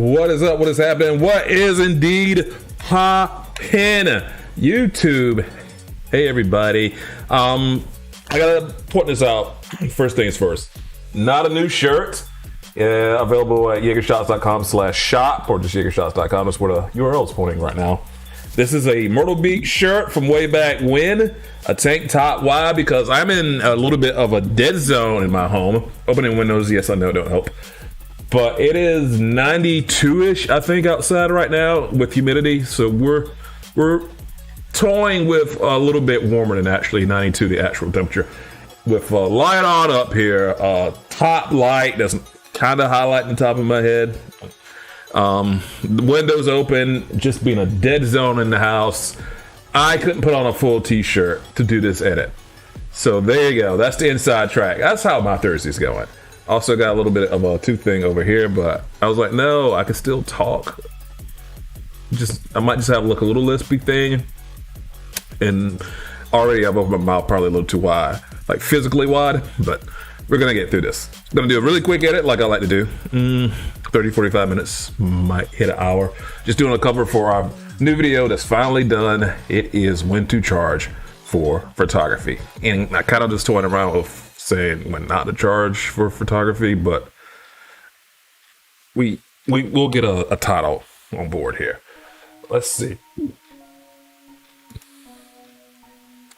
What is up? What is happening? What is indeed poppin'? YouTube. Hey everybody. I gotta point this out. First things first. Not a new shirt. Available at YeagerShots.com/shop or just YeagerShots.com. That's where the URL is pointing right now. This is a Myrtle Beach shirt from way back when. A tank top. Why? Because I'm in a little bit of a dead zone in my home. Opening windows, yes, I know, don't help. But it is 92-ish, I think, outside right now with humidity. So we're toying with a little bit warmer than actually 92, the actual temperature. With a light on up here, top light that's kind of highlighting the top of my head. The windows open, just being a dead zone in the house. I couldn't put on a full t-shirt to do this edit. So there you go. That's the inside track. That's how my Thursday's going. Also got a little bit of a tooth thing over here, but I was like, no, I can still talk. I might just have like a little lispy thing. And already I've opened my mouth probably a little too wide, like physically wide, but we're gonna get through this. Gonna do a really quick edit like I like to do. 30, 45 minutes, might hit an hour. Just doing a cover for our new video that's finally done. It is when to charge for photography. And I kind of just toying around with saying when not to charge for photography, but we'll get a title on board here. Let's see.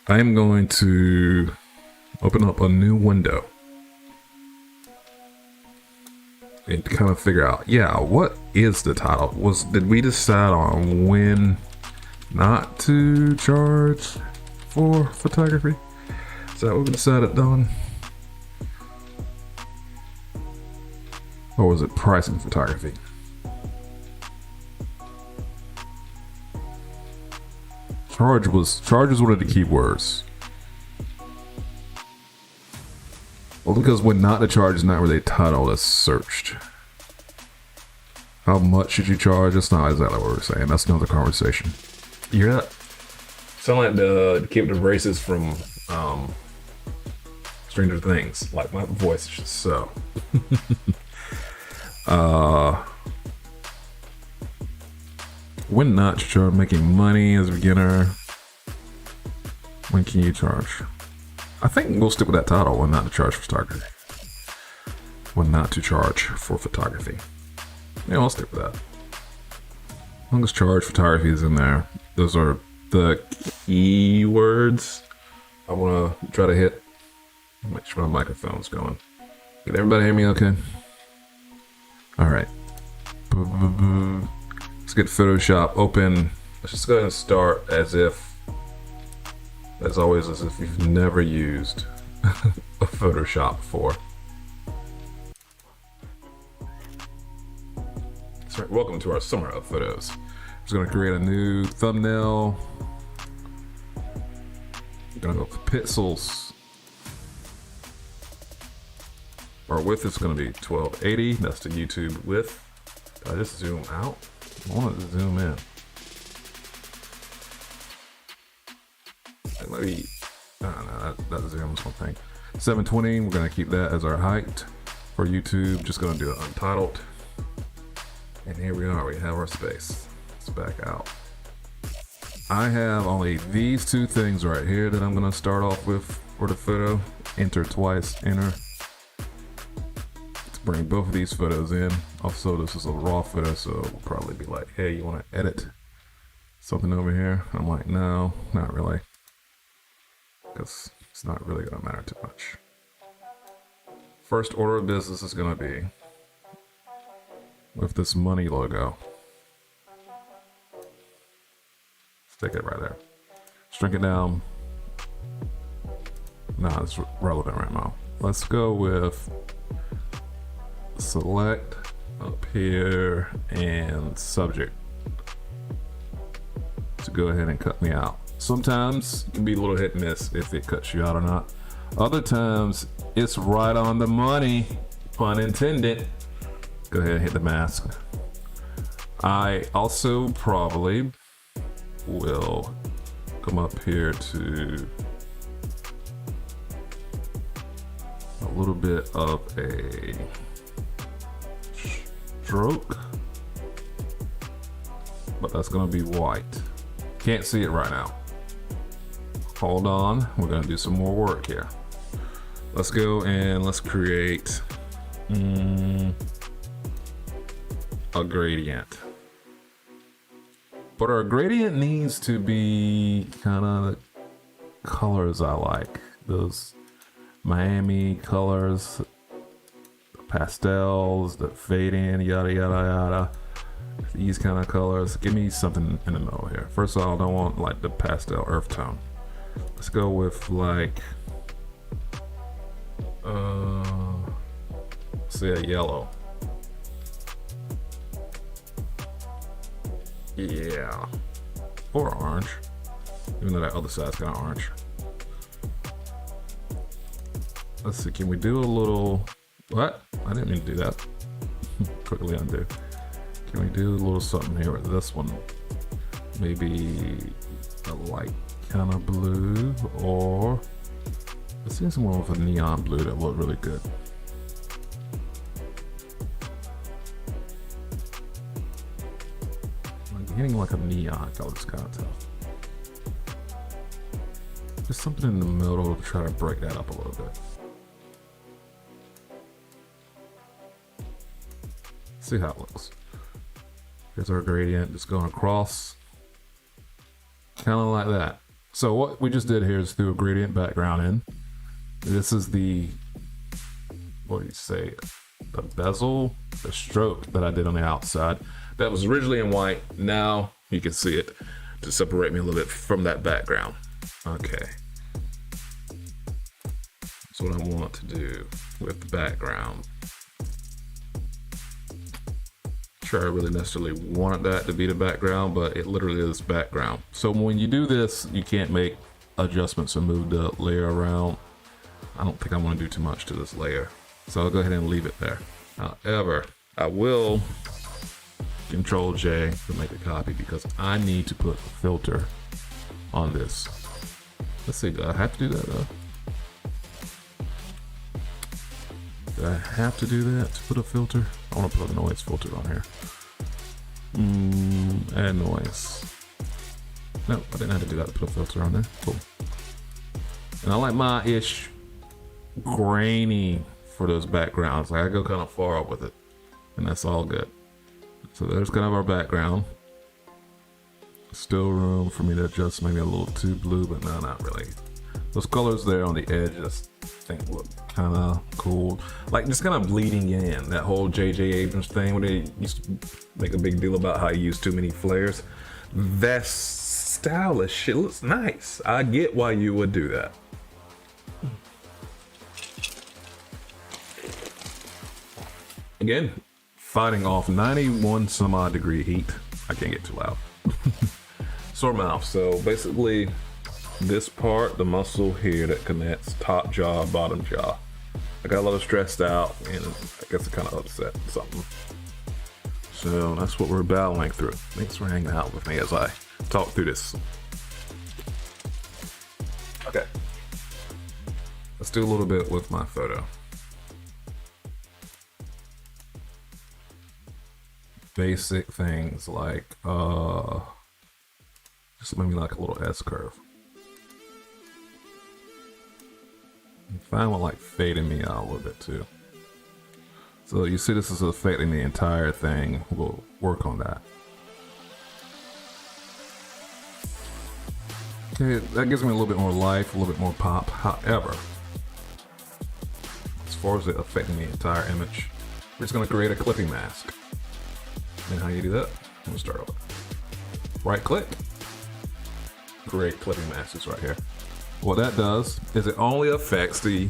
I am going to open up a new window and kind of figure out, what is the title? Did we decide on when not to charge for photography? Is that what we decided on? Or was it pricing photography? Charge was one of the key words. Well, because when not to charge is not really a title that's searched. How much should you charge? That's not exactly what we're saying. That's another conversation. You hear that? Sound like the kid with the braces from Stranger Things. Like my voice is just so. When not to charge, making money as a beginner. When can you charge? I think we'll stick with that title, when not to charge for photography. When not to charge for photography. Yeah, I'll stick with that. As long as charge photography is in there. Those are the keywords I want to try to hit. Make sure my microphone's going. Can everybody hear me okay? All right. Let's get Photoshop open. Let's just go ahead and start as always, as if you've never used a Photoshop before. That's right, welcome to our summer of photos. I'm just gonna create a new thumbnail. I'm gonna go for pixels. Our width is gonna be 1280, that's the YouTube width. Did I just zoom out? I want to zoom in. Maybe, I don't know, that zooms one thing. 720, we're gonna keep that as our height for YouTube. Just gonna do it untitled. And here we are, we have our space. Let's back out. I have only these two things right here that I'm gonna start off with for the photo. Enter twice, enter. Let's bring both of these photos in. Also, this is a raw photo, so we'll probably be like, hey, you wanna edit something over here? I'm like, no, not really. Because it's not really gonna matter too much. First order of business is gonna be with this money logo. Stick it right there. Shrink it down. Nah, it's relevant right now. Let's go with select up here and subject to go ahead and cut me out. Sometimes it can be a little hit and miss if it cuts you out or not. Other times it's right on the money, pun intended. Go ahead and hit the mask. I also probably will come up here to a little bit of a stroke but that's gonna be white. Can't see it right now. Hold on, we're gonna do some more work here. Let's go and let's create a gradient. But our gradient needs to be kind of colors I like. Those Miami colors, the pastels, the fade in, yada yada yada. These kind of colors. Give me something in the middle here. First of all, I don't want like the pastel earth tone. Let's go with like say a yellow. Yeah, or orange, even though that other side's kind of orange. Let's see, can we do a little, what? I didn't mean to do that. Quickly undo. Can we do a little something here with this one? Maybe a light kind of blue, or let's see someone with a neon blue that look really good. Hitting like a neon color is kind of tough. Just something in the middle to try to break that up a little bit. See how it looks. Here's our gradient, just going across, kind of like that. So what we just did here is threw a gradient background in. This is the, what do you say, the bezel, the stroke that I did on the outside. That was originally in white. Now you can see it to separate me a little bit from that background. Okay. That's what I want to do with the background. Sure, I really necessarily wanted that to be the background, but it literally is background. So when you do this, you can't make adjustments and move the layer around. I don't think I want to do too much to this layer. So I'll go ahead and leave it there. However, I will Control J to make a copy because I need to put a filter on this. Let's see, do I have to do that though? Do I have to do that to put a filter? I want to put a noise filter on here. Add noise. No, I didn't have to do that to put a filter on there. Cool. And I like my ish grainy for those backgrounds. Like I go kind of far up with it, and that's all good. So there's kind of our background. Still room for me to adjust maybe a little too blue, but no, not really. Those colors there on the edge I just think look kind of cool. Like just kind of bleeding in. That whole J.J. Abrams thing where they used to make a big deal about how you use too many flares. That's stylish. It looks nice. I get why you would do that. Again, fighting off 91 some odd degree heat. I can't get too loud. Sore mouth. So basically this part, the muscle here that connects top jaw, bottom jaw. I got a little stressed out and I guess it kind of upset something. So that's what we're battling through. Thanks for hanging out with me as I talk through this. Okay. Let's do a little bit with my photo. Basic things like just maybe like a little S curve. Find one like fading me out a little bit too. So you see this is affecting the entire thing. We'll work on that. Okay, that gives me a little bit more life, a little bit more pop. However, as far as it affecting the entire image, we're just gonna create a clipping mask. And how you do that? I'm gonna start over. Right click, create clipping masks right here. What that does is it only affects the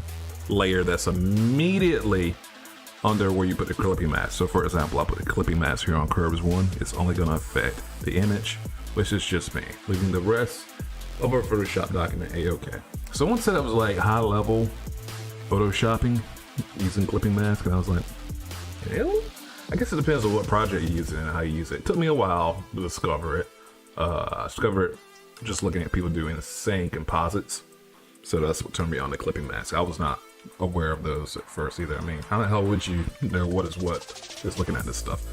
layer that's immediately under where you put the clipping mask. So for example, I put the clipping mask here on curves 1. It's only gonna affect the image, which is just me, leaving the rest of our Photoshop document a-okay. Someone said it was like high level Photoshopping using clipping mask, and I was like, hell? I guess it depends on what project you're using and how you use it. It took me a while to discover it. I discovered it just looking at people doing the same composites. So that's what turned me on the clipping mask. I was not aware of those at first either. I mean, how the hell would you know what is what just looking at this stuff?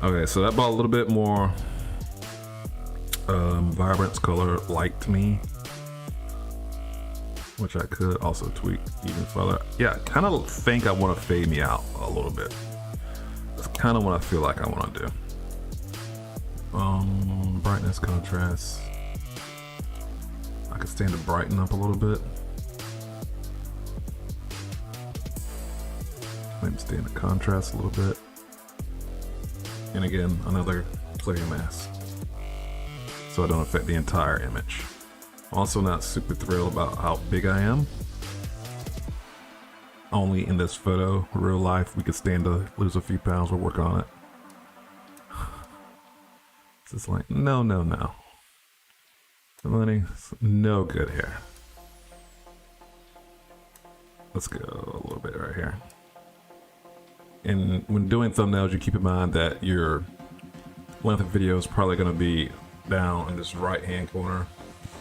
Okay, so that brought a little bit more vibrance color light to me, which I could also tweak even further. Yeah, I kind of think I want to fade me out a little bit. That's kind of what I feel like I want to do. Brightness, contrast. I could stand to brighten up a little bit. Maybe stand to contrast a little bit. And again, another clear mask, so I don't affect the entire image. I'm also not super thrilled about how big I am. Only in this photo, real life, we could stand to lose a few pounds. We're working on it. It's just like, no. Money, no good here. Let's go a little bit right here. And when doing thumbnails, you keep in mind that your length of video is probably going to be down in this right hand corner,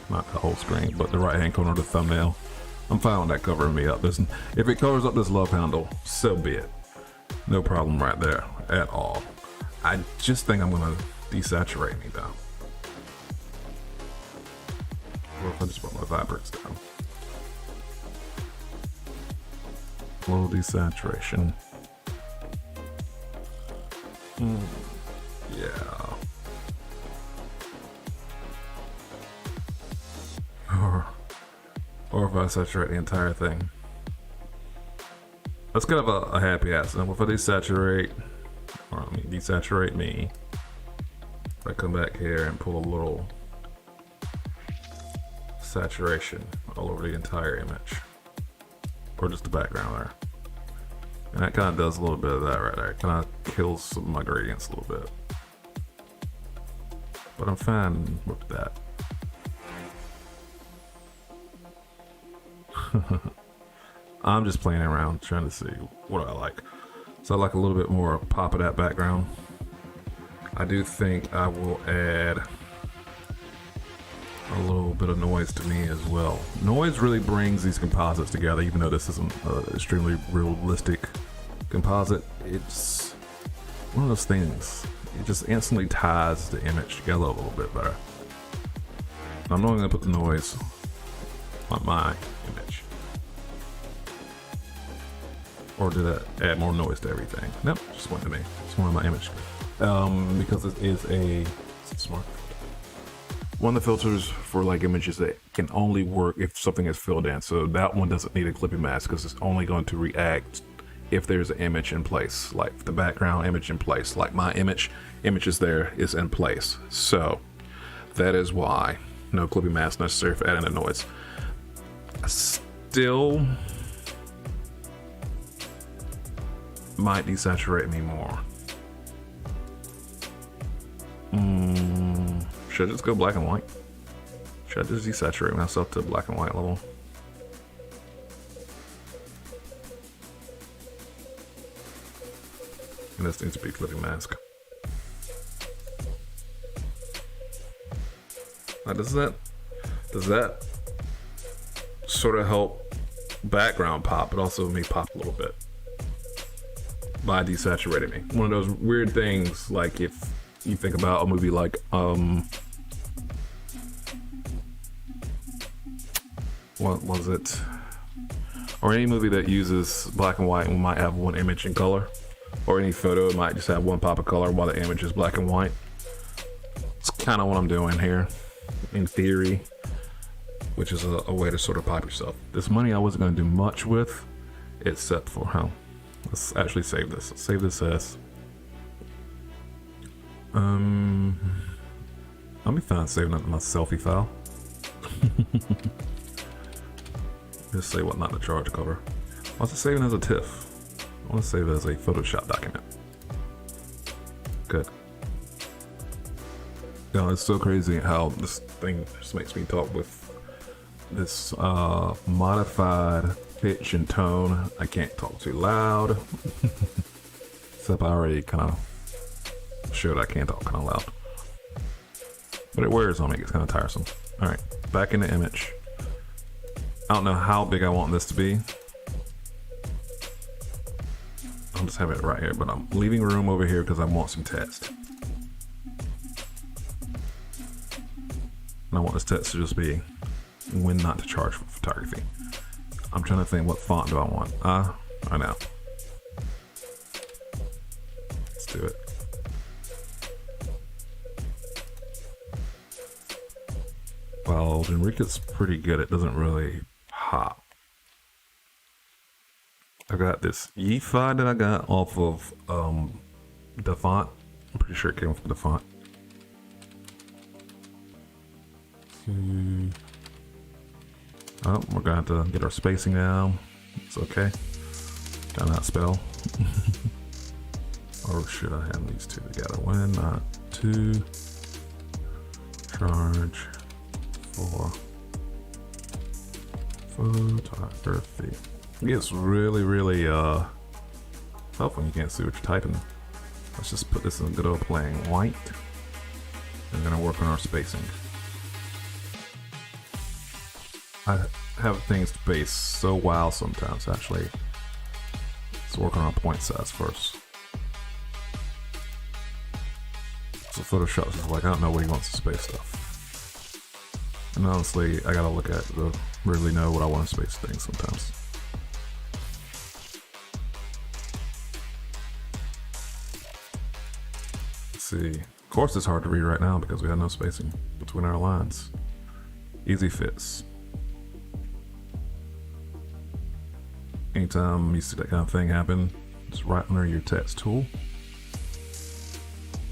not the whole screen, but the right hand corner of the thumbnail. I'm fine with that covering me up. Listen, if it covers up this love handle, so be it. No problem right there at all. I just think I'm going to desaturate me though. Or if I just put my vibrance down. A little desaturation. Yeah. Or if I saturate the entire thing. That's kind of a happy accident. If I desaturate, or I mean desaturate me, if I come back here and pull a little saturation all over the entire image, or just the background there. And that kind of does a little bit of that right there. It kind of kills some of my gradients a little bit. But I'm fine with that. I'm just playing around trying to see what I like. So I like a little bit more pop of that background. I do think I will add a little bit of noise to me as well. Noise really brings these composites together, even though this isn't an extremely realistic composite. It's one of those things. It just instantly ties the image together a little bit better. I'm not going to put the noise on my image. Or did I add more noise to everything? Nope, just went to me. It's one of my image. Because it is a smart. One of the filters for like images that can only work if something is filled in. So that one doesn't need a clipping mask because it's only going to react if there's an image in place, like the background image in place, like my image is there, is in place. So that is why no clipping mask necessary for adding the noise. Still might desaturate me more. Should I just go black and white? Should I just desaturate myself to black and white level? And this needs to be clipping mask. Now does that sort of help background pop, but also me pop a little bit by desaturating me? One of those weird things, like if you think about a movie like what was it? Or any movie that uses black and white and might have one image in color, or any photo it might just have one pop of color while the image is black and white. It's kind of what I'm doing here, in theory, which is a way to sort of pop yourself. This money I wasn't going to do much with, except for how. Let's actually save this. Let's save this as. I'll be fine saving it in my selfie file. Just say what not to charge cover. I was saving as a TIFF. I want to save it as a Photoshop document. Good. You know, it's so crazy how this thing just makes me talk with this modified pitch and tone. I can't talk too loud. Except I already kind of showed I can talk kind of loud. But it wears on me, it gets kind of tiresome. Alright, back in the image. I don't know how big I want this to be. I'll just have it right here, but I'm leaving room over here because I want some text. And I want this text to just be when not to charge for photography. I'm trying to think, what font do I want? I know. Let's do it. Well, Enrique's pretty good. It doesn't really pop. I got this YeagerShots that I got off of the font. I'm pretty sure it came from the font. Oh, we're gonna have to get our spacing down. It's okay. Gotta not spell. Or should I have these two together? When, not two. Charge for photography. It gets really tough when you can't see what you're typing. Let's just put this in good old plain white. I'm gonna work on our spacing. I have things spaced so wild sometimes, actually. Let's work on our point size first. So Photoshop is like, I don't know where he wants to space stuff. And honestly, I gotta look at to really know what I want to space things sometimes. Let's see. Of course it's hard to read right now because we have no spacing between our lines. Easy fits. Anytime you see that kind of thing happen, just right under your text tool.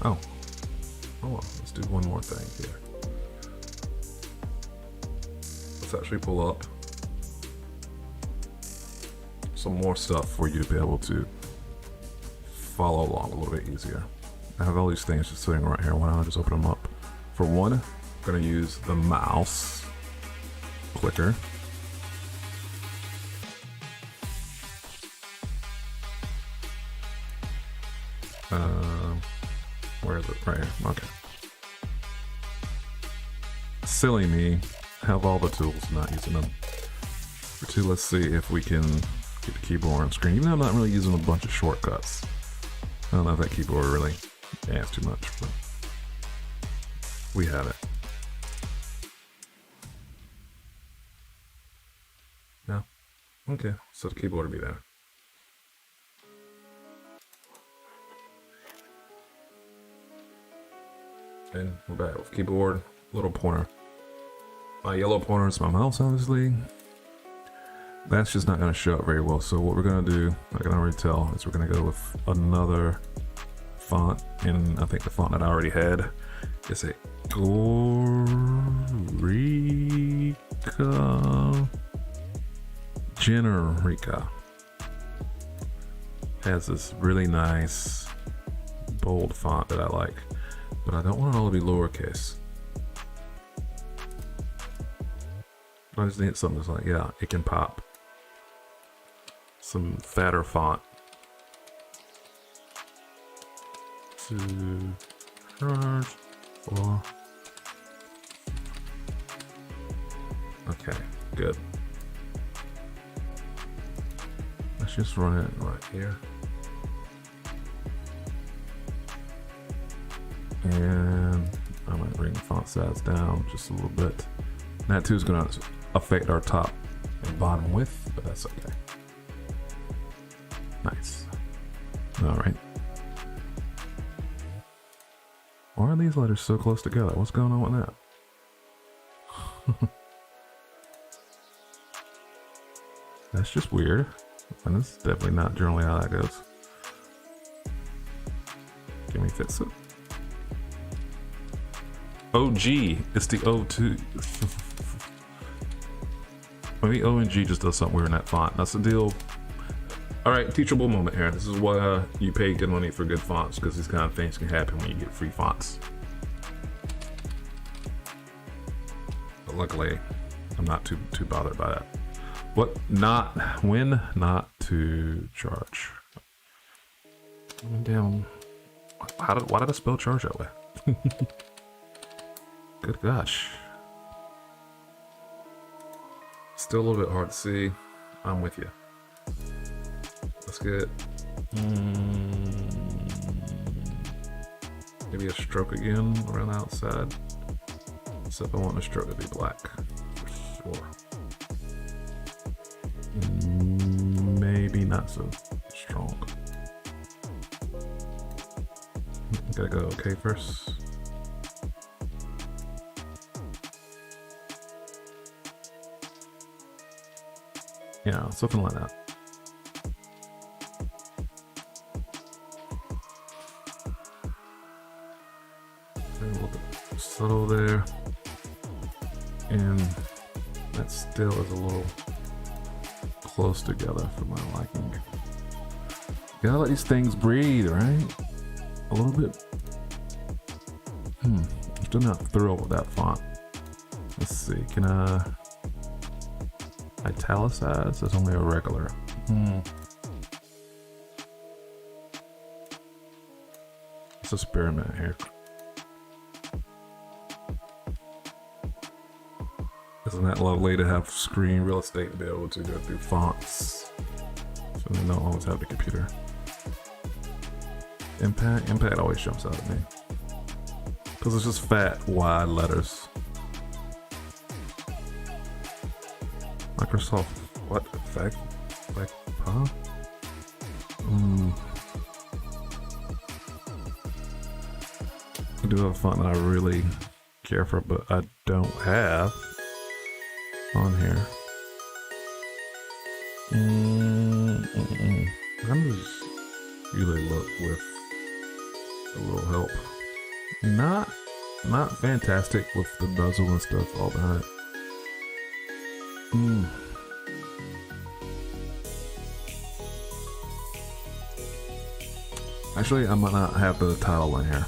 Oh, let's do one more thing here. Let's actually pull up some more stuff for you to be able to follow along a little bit easier. I have all these things just sitting right here. Why don't I just open them up? For one, I'm gonna use the mouse clicker. Where is it? Right here. Okay. Silly me. Have all the tools, not using them. For two, let's see if we can get the keyboard on screen. Even though I'm not really using a bunch of shortcuts. I don't know if that keyboard really adds too much, but we have it. No? Okay, so the keyboard will be there. And we're back with keyboard, little pointer. My yellow pointer is my mouse, obviously. That's just not going to show up very well. So what we're going to do, I can already tell, is we're going to go with another font. And I think the font that I already had is a Generica. Has this really nice bold font that I like. But I don't want it all to be lowercase. I just need something that's like, yeah, it can pop. Some fatter font. To charge for. Okay, good. Let's just run it right here. And I might bring the font size down just a little bit. And that too is going to affect our top and bottom width, but that's okay. Nice. All right. Why are these letters so close together? What's going on with that? That's just weird. And this is definitely not generally how that goes. Can we fix it? OG, it's the O2. Maybe O and G just does something weird in that font. That's the deal. All right, teachable moment here. This is why you pay good money for good fonts, because these kind of things can happen when you get free fonts. But luckily, I'm not too bothered by that. When not to charge. I mean, damn. Why did I spell charge that way? Good gosh. Still a little bit hard to see. I'm with you. Let's get Maybe a stroke again around the outside. Except I want the stroke to be black for sure. Maybe not so strong. Gotta go okay first. Yeah, something like that. A little bit subtle there. And that still is a little close together for my liking. You gotta let these things breathe, right? A little bit. I'm still not thrilled with that font. Let's see, can I italicize? It's only a regular. Let's experiment here. Isn't that lovely to have screen real estate to be able to go through fonts? So they don't always have the computer. Impact always jumps out at me. Because it's just fat, wide letters. Microsoft, what? Effect? Like, huh? I do have a font that I really care for, but I don't have on here. I'm just usually look with a little help. Not fantastic with the bezel and stuff all behind it. Actually, I might not have the title in here.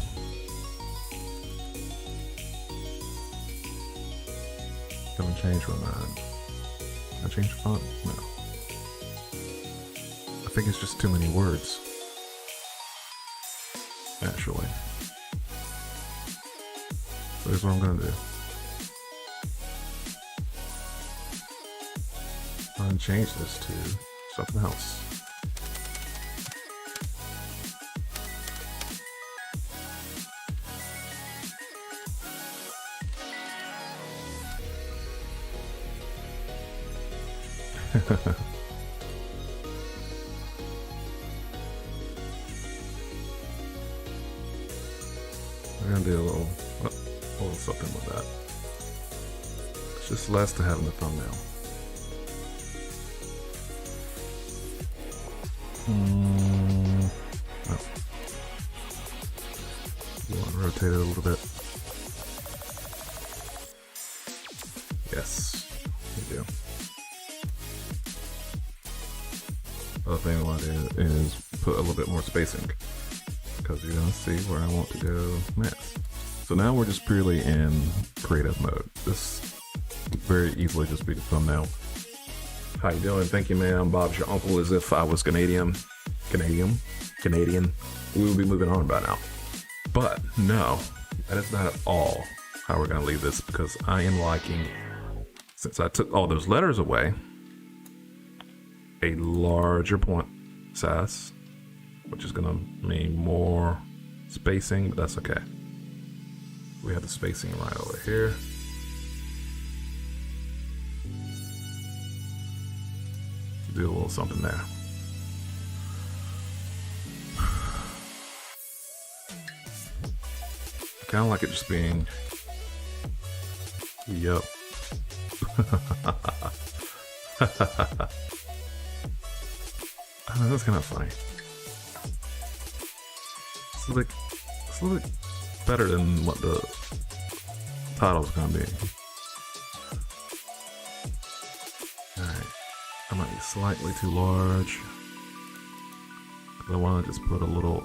Haven't changed my mind. I changed the font? No. I think it's just too many words. Actually. So here's what I'm gonna do. I'm gonna change this to something else. We're gonna do a little something with that. It's just less to have in the thumbnail. Oh. You want to rotate it a little bit? Yes, you do. Other thing I want to do is put a little bit more spacing, because you're gonna see where I want to go next. So now we're just purely in creative mode. This could very easily just be the thumbnail. How you doing? Thank you, man. I'm Bob's your uncle, as if I was Canadian. We would be moving on by now. But no, that is not at all how we're gonna leave this, because I am liking, since I took all those letters away, a larger point size, which is gonna mean more spacing, but that's okay. We have the spacing right over here. Do a little something there. Kind of like it just being, yup. That's kind of funny. It's a little bit better than what the title's gonna be. Alright, I might be slightly too large. I want to just put a little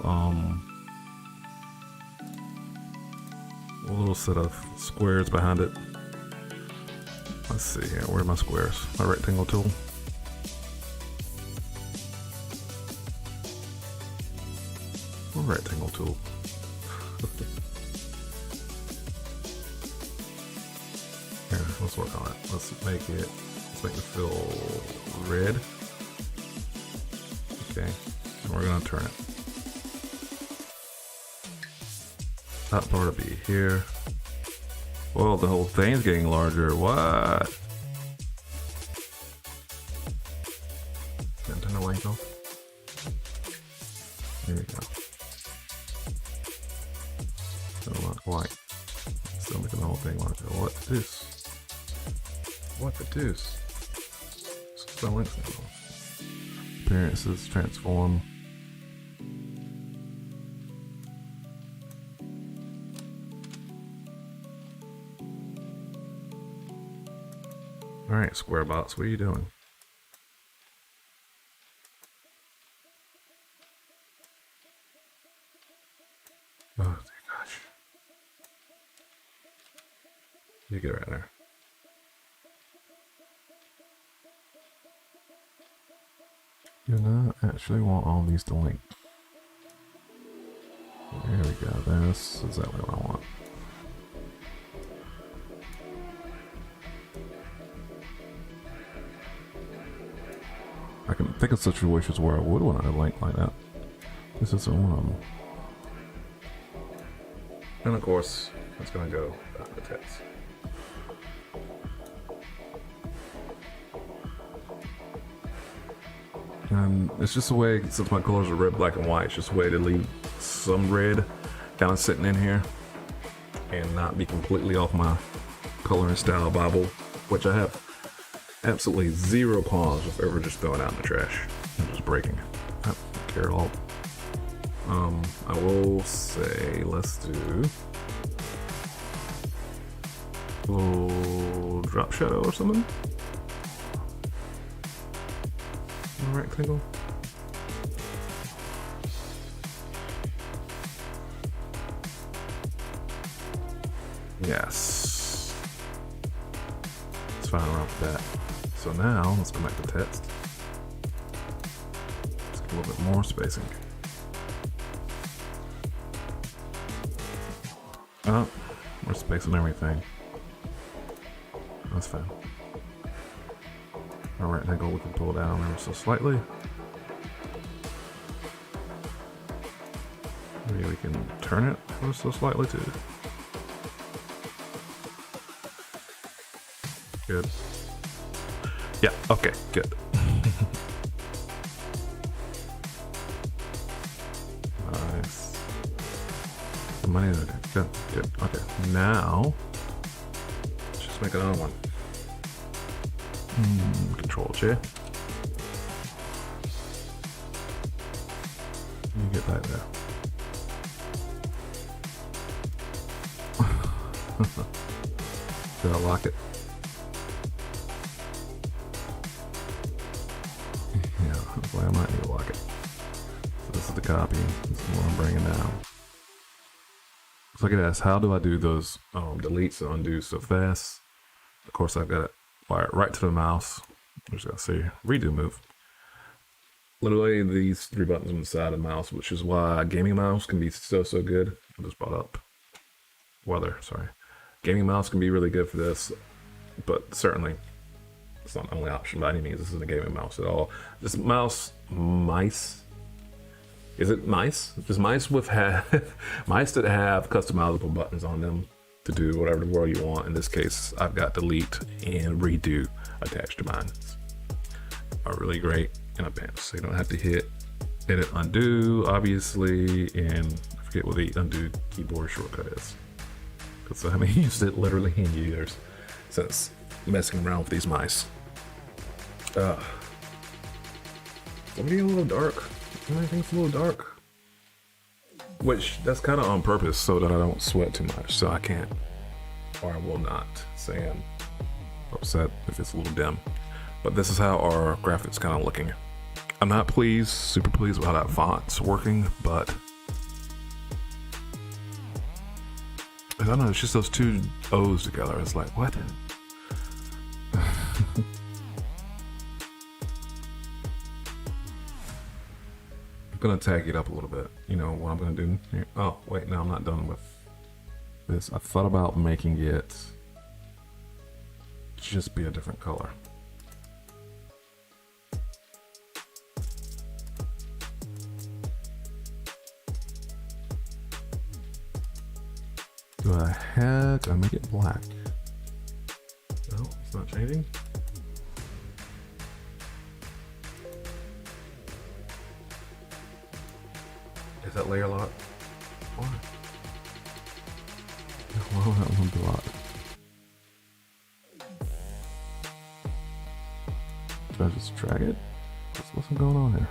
set of squares behind it. Let's see here, where are my squares? My rectangle tool. Rectangle tool. Here, let's work on it. Let's make it feel red. Okay. So we're gonna turn it. That part will be here. Well, the whole thing's getting larger. What? Turn the light off. There we go. Still not quite. Still making the whole thing larger. What the deuce? What the deuce? Still links now. Appearances, transform. Alright, Squarebox, what are you doing? Oh, dear gosh. You get right there. You not actually want all these to link. There we go. That's exactly what I want. I can think of situations where I would want a link like that. This isn't one of them. And of course, it's going to go back to text. And it's just a way, since my colors are red, black, and white, it's just a way to leave some red kind of sitting in here and not be completely off my color and style Bible, which I have absolutely zero cause of ever just throwing out in the trash and just breaking it. I don't care at all. I will say, let's do a little drop shadow or something. Rectangle. Yes. Let's find around with that. So now let's go back to text. Let's get a little bit more spacing. Oh, we're spacing everything. That's fine. Our rectangle we can pull down ever so slightly. Maybe we can turn it ever so slightly too. Good. Yeah, okay, good. Nice. The money's okay. Good, good. Okay, now let's just make another one. Control J. You get that there. Did I lock it? Yeah, hopefully I might need to lock it. So this is the copy. This is what I'm bringing down. So look at this. How do I do those deletes and undo so fast? Of course, I've got it wired right to the mouse. I'm just gonna say redo move. Literally these three buttons on the side of the mouse, which is why a gaming mouse can be so good. I just brought up weather, sorry. Gaming mouse can be really good for this, but certainly it's not the only option by any means. This isn't a gaming mouse at all. This mice. Is it mice? Just mice with mice that have customizable buttons on them to do whatever the world you want. In this case, I've got delete and redo attached to mine. Are really great in advance. So you don't have to hit edit undo, obviously, and I forget what the undo keyboard shortcut is. Because I haven't used it literally in years since messing around with these mice. Somebody a little dark. Everything's a little dark. Which, that's kind of on purpose so that I don't sweat too much. So I can't, or I will not say I'm upset if it's a little dim. But this is how our graphics kind of looking. I'm not pleased, super pleased with how that font's working, but I don't know, it's just those two O's together. It's like, what? I'm gonna tag it up a little bit. You know what I'm gonna do here? Oh, wait, no, I'm not done with this. I thought about making it just be a different color. heck? I make it black. No, it's not changing. Is that layer lock? Why? Why would that one be locked? Should I just drag it? What's going on here?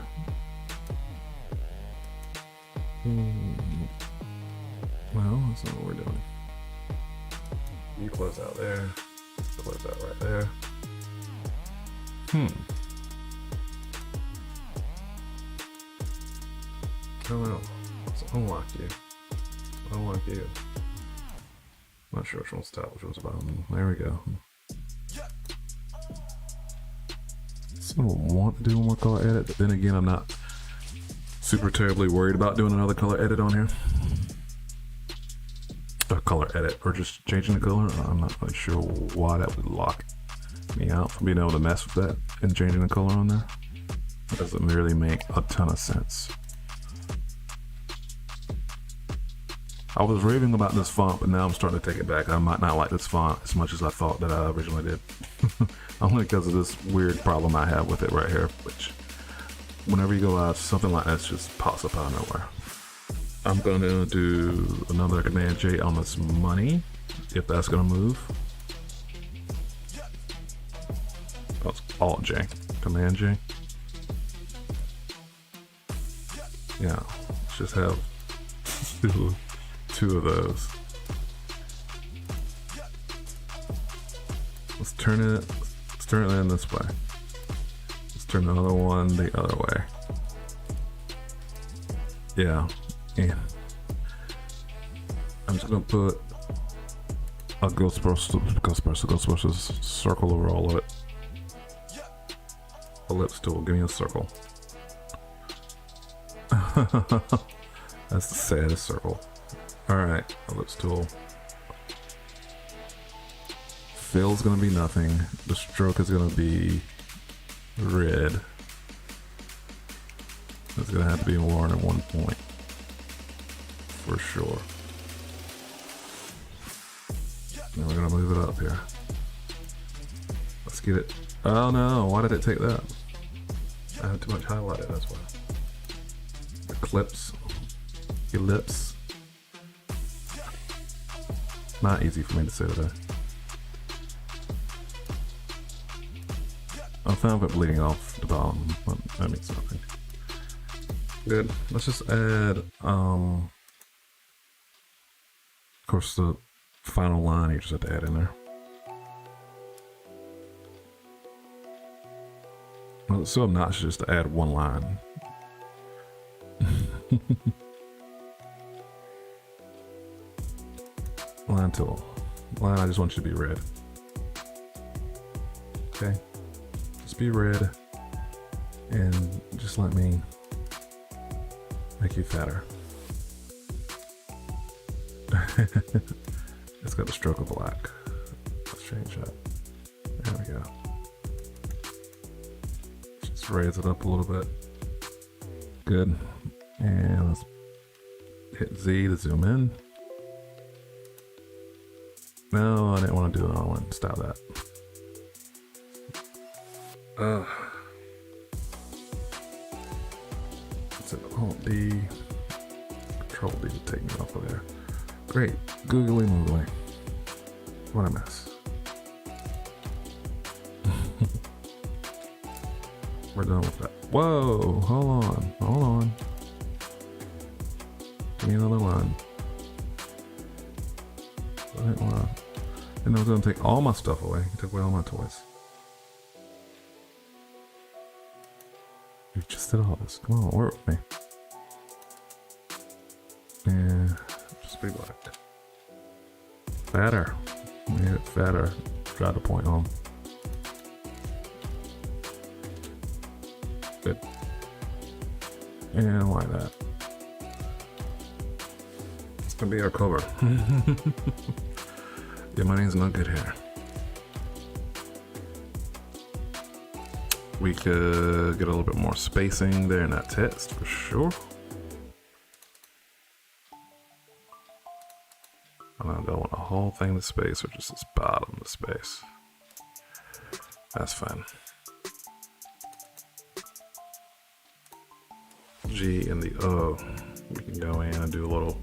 Well, that's not what we're doing. You close out there. Close out right there. Oh no. Let's unlock you. Unlock you. Not sure which one's top, which one's bottom. There we go. So I want to do one more color edit, but then again, I'm not super terribly worried about doing another color edit on here. A color edit, or just changing the color. I'm not really sure why that would lock me out from being able to mess with that and changing the color on there. That doesn't really make a ton of sense. I was raving about this font, but now I'm starting to take it back. I might not like this font as much as I thought that I originally did. Only because of this weird problem I have with it right here, which whenever you go live, something like that just pops up out of nowhere. I'm going to do another Command J on this money, if that's going to move. Oh, it's Alt J, Command J. Yeah, let's just have two of those. Let's turn it in this way. Let's turn the other one the other way. Yeah, and I'm just gonna put a Ghostbusters circle over all of it. Ellipse tool, give me a circle. That's the saddest circle. Alright, ellipse tool. Fill's gonna be nothing. The stroke is gonna be red. It's gonna have to be more than 1 point. For sure. Then we're gonna move it up here. Let's get it. Oh no, why did it take that? I have too much highlighted, that's why. Eclipse. Ellipse. Not easy for me to say today. I found it bleeding off the bottom, but that means nothing. Good. Let's just add, of course, the final line you just have to add in there. Well, it's so obnoxious to add one line. Line tool. Line, I just want you to be red. Okay. Just be red. And just let me make you fatter. It's got a stroke of black. Let's change that. There we go. Just raise it up a little bit. Good. And let's hit Z to zoom in. No, I didn't want to do it. I want to stop that. It's an Alt D, Control D to take me off of there. Great, googly moogly. What a mess. We're done with that. Whoa, hold on. Give me another line. And I was gonna take all my stuff away. Took away all my toys. You just did all this. Come on, work with me. And just be black. Fatter. Made it fatter. Try to point home. Good. And like that. It's gonna be our cover. Yeah, my name's not good here. We could get a little bit more spacing there in that text for sure. And I don't want a whole whole thing to space or just this bottom to space? That's fine. G and the O. We can go in and do a little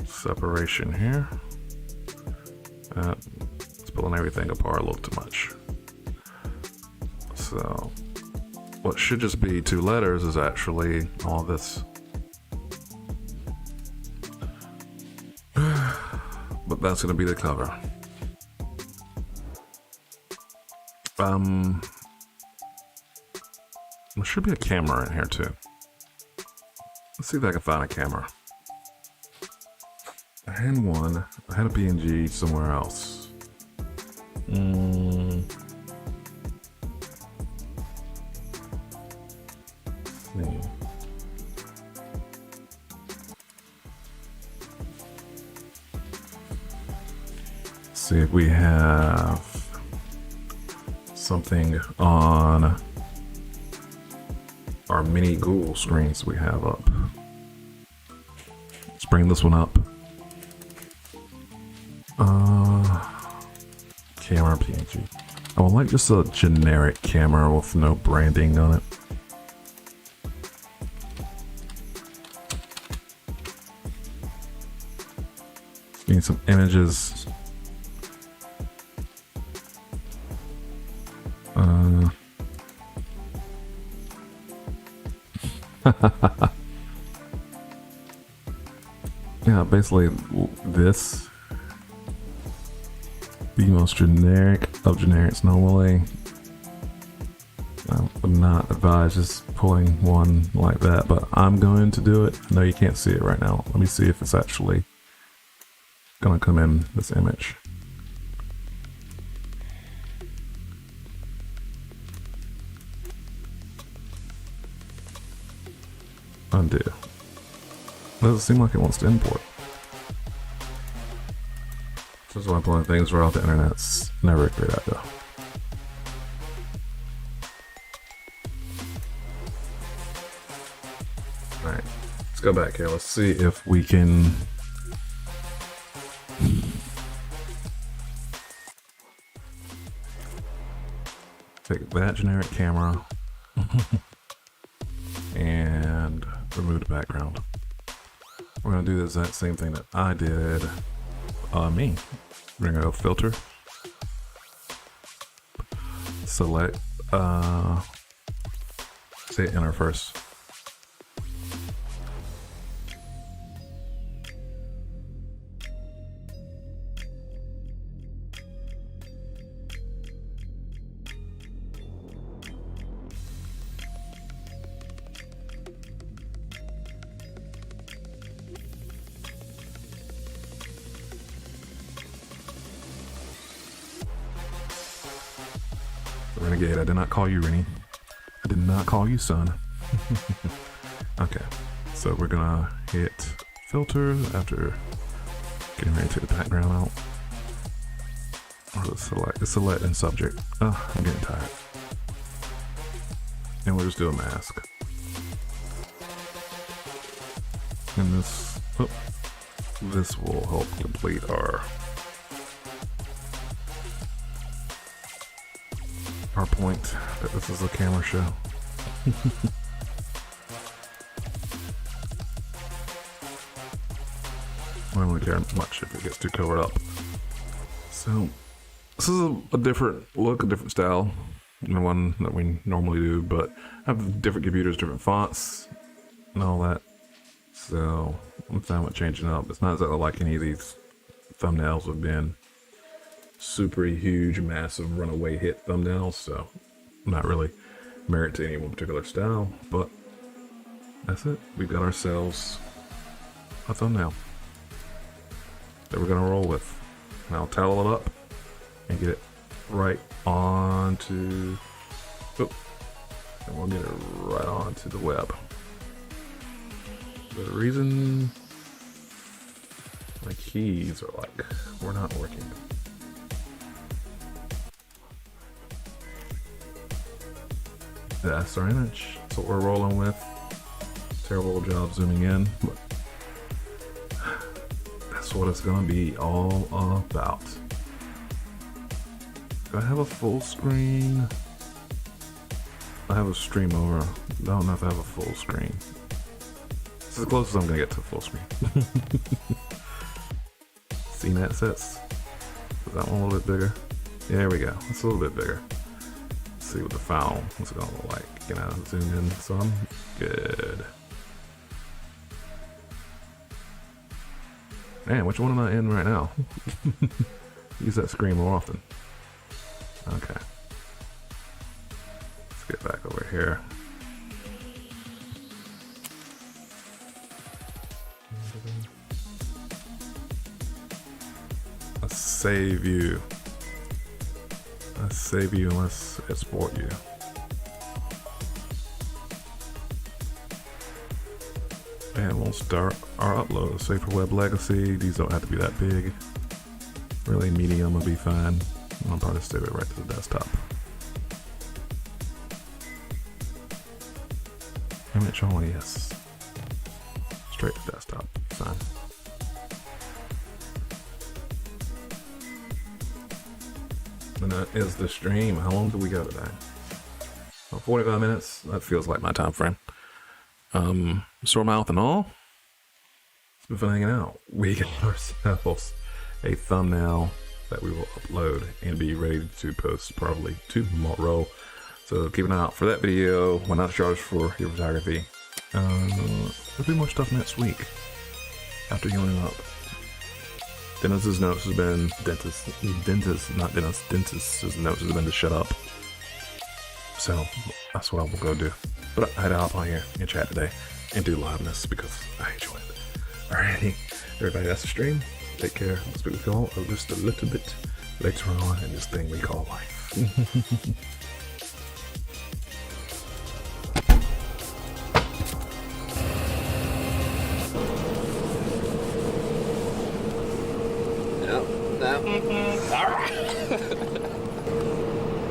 separation here. It's pulling everything apart a little too much. So what should just be 2 letters is actually all this. But that's going to be the cover. There should be a camera in here too. Let's see if I can find a camera. I had one. I had a PNG somewhere else. See if we have something on our mini Google screens we have up. Let's bring this one up. Camera PNG. I would like just a generic camera with no branding on it. Need some images. Yeah, basically this, the most generic of generics normally. I would not advise just pulling one like that, but I'm going to do it. No, you can't see it right now. Let me see if it's actually gonna come in this image. Undo. Doesn't seem like it wants to import. This is why pulling things right off the internet's never a great idea. Alright, let's go back here. Let's see if we can take that generic camera and remove the background. We're gonna do the exact same thing that I did on me. We're gonna go filter, select, say enter first. Renegade, I did not call you Rennie. I did not call you son. Okay, so we're gonna hit filter after getting ready to take the background out. Let's select and subject. Oh, I'm getting tired. And we'll just do a mask. And this will help complete our point that this is a camera show. I don't really care much if it gets too covered up. So this is a different look, a different style than the one that we normally do, but I have different computers, different fonts, and all that. So I'm fine with changing up. It's not exactly like any of these thumbnails have been super huge, massive, runaway hit thumbnails, so I'm not really married to any one particular style, but that's it. We've got ourselves a thumbnail that we're gonna roll with. And I'll towel it up and get it right onto, and we'll get it right onto the web. The reason my keys are like, we're not working. That's our image. That's what we're rolling with. Terrible job zooming in, but that's That's what it's gonna be all about. Do I have a full screen? I have a stream over. I don't know if I have a full screen. It's as close as I'm gonna get to full screen. CNET sets. Is that one a little bit bigger? Yeah, there we go. It's a little bit bigger. Let's see what the file, what's it gonna look like. Can I zoom in some? Good. Man, which one am I in right now? Use that screen more often. Okay. Let's get back over here. Let's save you. Let's save you and let's export you. And we'll start our upload. Save for web legacy. These don't have to be that big. Really medium will be fine. I'll probably save it right to the desktop. Image only, yes. Straight to desktop, fine. And that is the stream. How long do we go today? Oh, 45 minutes. That feels like my time frame. Sore mouth and all. It's been fun hanging out. We got ourselves a thumbnail that we will upload and be ready to post probably tomorrow. So keep an eye out for that video when I charge for your photography. There'll be more stuff next week after healing up. Dennis's notes has been dentist's notes has been to shut up. So that's what I will go do. But I had to hop on here and chat today and do liveness because I enjoy it. Alrighty, everybody, that's the stream. Take care. I'll speak with y'all just a little bit later on in this thing we call life.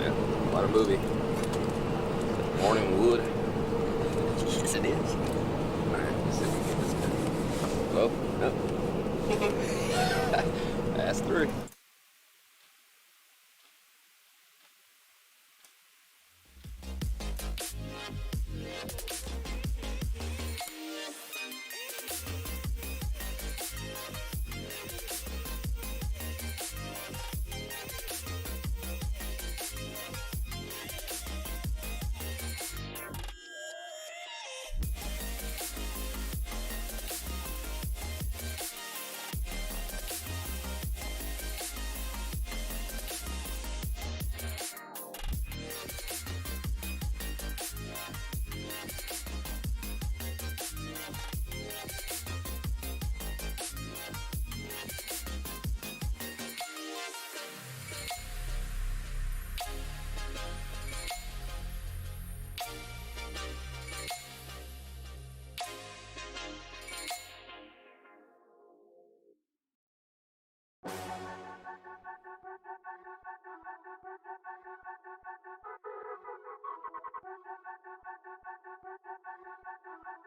Yeah, what a movie. Morning wood. Yes, it is. Alright, let's see if we can get this guy. Well, no. That's through.